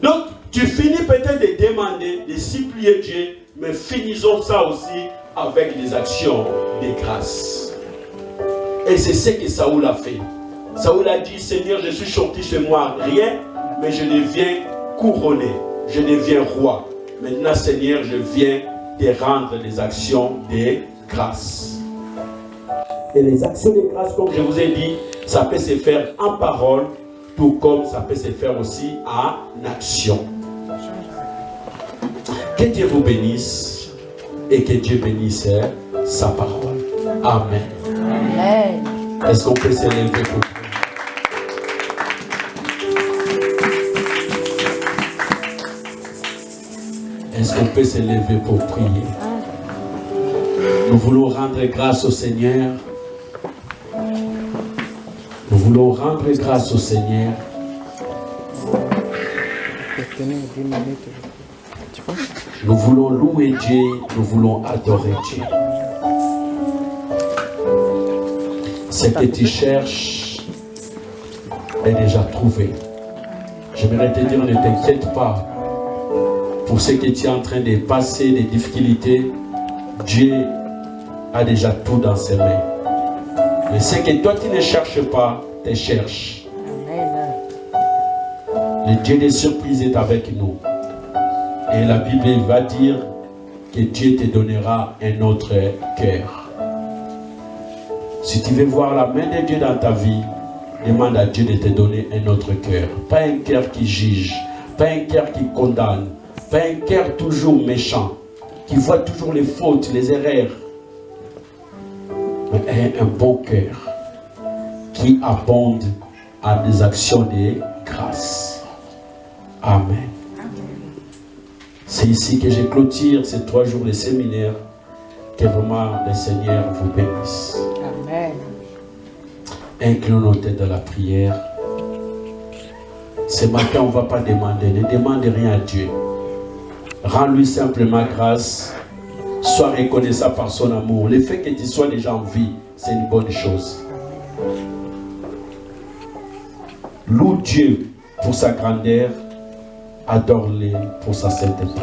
Donc, tu finis peut-être de demander, de supplier Dieu, mais finissons ça aussi avec des actions de grâce. Et c'est ce que Saoul a fait. Saoul a dit, Seigneur, je suis sorti chez moi, rien, mais je deviens couronné, je deviens roi. Maintenant, Seigneur, je viens te rendre des actions de grâce. Et les actions de grâce, comme je vous ai dit, ça peut se faire en parole, tout comme ça peut se faire aussi en action. Que Dieu vous bénisse et que Dieu bénisse sa parole. Amen. Amen. Est-ce qu'on peut se lever pour Est-ce qu'on peut se lever pour prier? Nous voulons rendre grâce au Seigneur. Nous voulons rendre grâce au Seigneur. Nous voulons louer Dieu, nous voulons adorer Dieu. Ce que tu cherches est déjà trouvé. J'aimerais te dire, ne t'inquiète pas pour ce que tu es en train de passer, des difficultés. Dieu a déjà tout dans ses mains. Mais ce que toi tu ne cherches pas, te cherche. Le Dieu des surprises est avec nous. Et la Bible va dire que Dieu te donnera un autre cœur. Si tu veux voir la main de Dieu dans ta vie, demande à Dieu de te donner un autre cœur. Pas un cœur qui juge, pas un cœur qui condamne, pas un cœur toujours méchant, qui voit toujours les fautes, les erreurs. Mais un bon cœur qui abonde à des actions de grâce. Amen. C'est ici que je clôture ces 3 jours de séminaire. Que vraiment le Seigneur vous bénisse. Amen. Inclinons nos têtes dans la prière. Ce matin, on ne va pas demander. Ne demande rien à Dieu. Rends-lui simplement grâce. Sois reconnaissant par son amour. Le fait que tu sois déjà en vie, c'est une bonne chose. Loue Dieu pour sa grandeur. Adore-le pour sa sainteté.